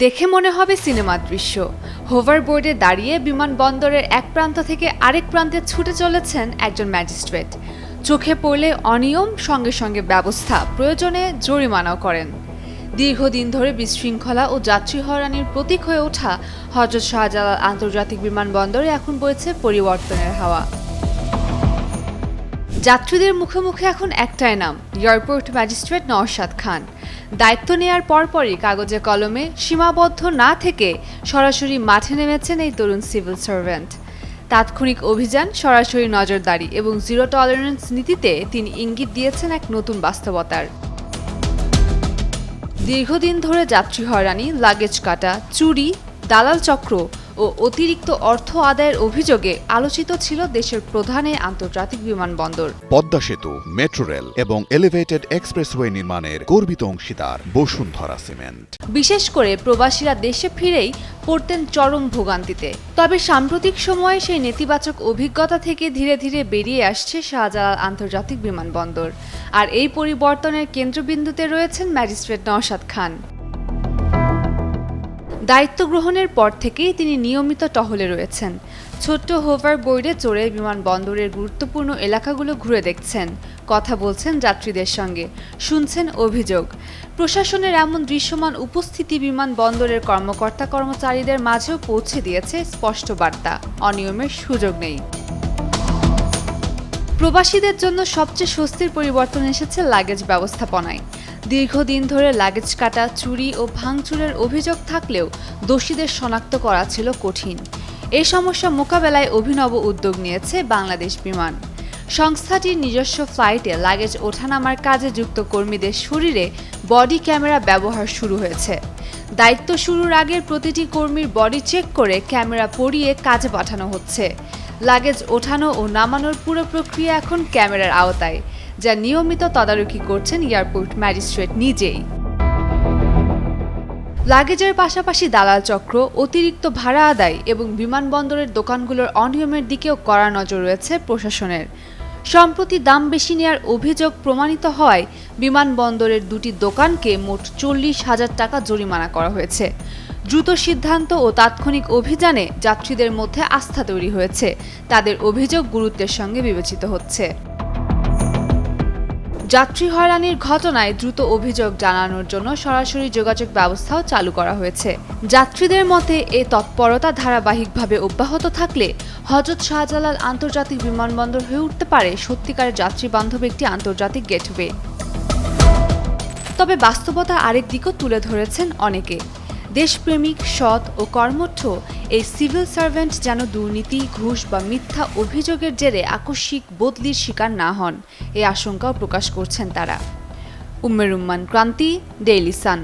দেখে মনে হবে সিনেমার দৃশ্য। হোভারবোর্ডে দাঁড়িয়ে বিমানবন্দরের এক প্রান্ত থেকে আরেক প্রান্তে ছুটে চলেছেন একজন ম্যাজিস্ট্রেট। চোখে পড়লে অনিয়ম, সঙ্গে সঙ্গে ব্যবস্থা, প্রয়োজনে জরিমানাও করেন। দীর্ঘদিন ধরে বিশৃঙ্খলা ও যাত্রী হয়রানির প্রতীক হয়ে ওঠা হযরত শাহজালাল আন্তর্জাতিক বিমানবন্দরে এখন বইছে পরিবর্তনের হাওয়া। যাত্রীদের মুখে মুখে এখন একটাই নাম, এয়ারপোর্ট ম্যাজিস্ট্রেট নওশাদ খান। দায়িত্ব নেয়ার পরপরই কাগজে কলমে সীমাবদ্ধ না থেকে সরাসরি মাঠে নেমেছেন এই তরুণ সিভিল সার্ভেন্ট। তাৎক্ষণিক অভিযান, সরাসরি নজরদারি এবং জিরো টলারেন্স নীতিতে তিনি ইঙ্গিত দিয়েছেন এক নতুন বাস্তবতার। দীর্ঘদিন ধরে যাত্রী হয়রানি, লাগেজ কাটা, চুরি, দালাল চক্র ও অতিরিক্ত অর্থ আদায়ের অভিযোগে আলোচিত ছিল দেশের প্রধান এই আন্তর্জাতিক বিমানবন্দর। পদ্মা সেতু, মেট্রো রেল এবং এলিভেটেড এক্সপ্রেসওয়ে নির্মাণের গর্বিত অংশীদার বসুন্ধরা সিমেন্ট। বিশেষ করে প্রবাসীরা দেশে ফিরেই পড়তেন চরম ভোগান্তিতে। তবে সাম্প্রতিক সময়ে সেই নেতিবাচক অভিজ্ঞতা থেকে ধীরে ধীরে বেরিয়ে আসছে শাহজালাল আন্তর্জাতিক বিমানবন্দর। আর এই পরিবর্তনের কেন্দ্রবিন্দুতে রয়েছেন ম্যাজিস্ট্রেট নওশাদ খান। দায়িত্ব গ্রহণের পর থেকেই তিনি নিয়মিত টহলে রয়েছেন। ছোট্ট হোভারবোর্ডে চড়ে বিমানবন্দরের গুরুত্বপূর্ণ এলাকাগুলো ঘুরে দেখছেন, কথা বলছেন যাত্রীদের সঙ্গে, শুনছেন অভিযোগ। প্রশাসনের এমন দৃশ্যমান উপস্থিতি বিমানবন্দরের কর্মকর্তা কর্মচারীদের মাঝেও পৌঁছে দিয়েছে স্পষ্ট বার্তা, অনিয়মের সুযোগ নেই। প্রবাসীদের জন্য সবচেয়ে স্বস্তির পরিবর্তন এসেছে লাগেজ ব্যবস্থাপনায়। দীর্ঘদিন ধরে লাগেজ কাটা, চুরি ও ভাঙচুরের অভিযোগ থাকলেও দোষীদের শনাক্ত করা ছিল কঠিন। এই সমস্যা মোকাবেলায় অভিনব উদ্যোগ নিয়েছে বাংলাদেশ বিমান। সংস্থাটির নিজস্ব ফ্লাইটে লাগেজ ওঠানামার কাজে যুক্ত কর্মীদের শরীরে বডি ক্যামেরা ব্যবহার শুরু হয়েছে। দায়িত্ব শুরুর আগের প্রতিটি কর্মীর বডি চেক করে ক্যামেরা পরিয়ে কাজে পাঠানো হচ্ছে। লাগেজ ওঠানো ও নামানোর পুরো প্রক্রিয়া এখন ক্যামেরার আওতায়, যা নিয়মিত তদারকি করছেন এয়ারপোর্ট ম্যাজিস্ট্রেট নিজেই। লাগেজের পাশাপাশি দালাল চক্র, অতিরিক্ত ভাড়া আদায় এবং বিমানবন্দরের দোকানগুলোর অনিয়মের দিকেও কড়া নজর রয়েছে প্রশাসনের। সম্প্রতি দাম বেশি নেওয়ার অভিযোগ প্রমাণিত হওয়ায় বিমানবন্দরের দুটি দোকানকে মোট 40,000 টাকা জরিমানা করা হয়েছে। দ্রুত সিদ্ধান্ত ও তাৎক্ষণিক অভিযানে যাত্রীদের মধ্যে আস্থা তৈরি হয়েছে, তাদের অভিযোগ গুরুত্বের সঙ্গে বিবেচিত হচ্ছে। যাত্রী হয়রানির ঘটনায় দ্রুত অভিযোগ জানানোর জন্য সরাসরি যোগাযোগ ব্যবস্থাও চালু করা হয়েছে। যাত্রীদের মতে এ তৎপরতা ধারাবাহিকভাবে অব্যাহত থাকলে হযরত শাহজালাল আন্তর্জাতিক বিমানবন্দর হয়ে উঠতে পারে সত্যিকারের যাত্রী বান্ধব একটি আন্তর্জাতিক গেটওয়ে। তবে বাস্তবতা আরেক দিকও তুলে ধরেছেন অনেকে। দেশপ্রেমিক, সৎ ও কর্মঠ এই সিভিল সার্ভেন্ট যেন দুর্নীতি, ঘুষ বা মিথ্যা অভিযোগের জেরে আকস্মিক বদলির শিকার না হন, এই আশঙ্কাও প্রকাশ করছেন তারা। উম্মে রুম্মান ক্রান্তি, ডেইলি সান।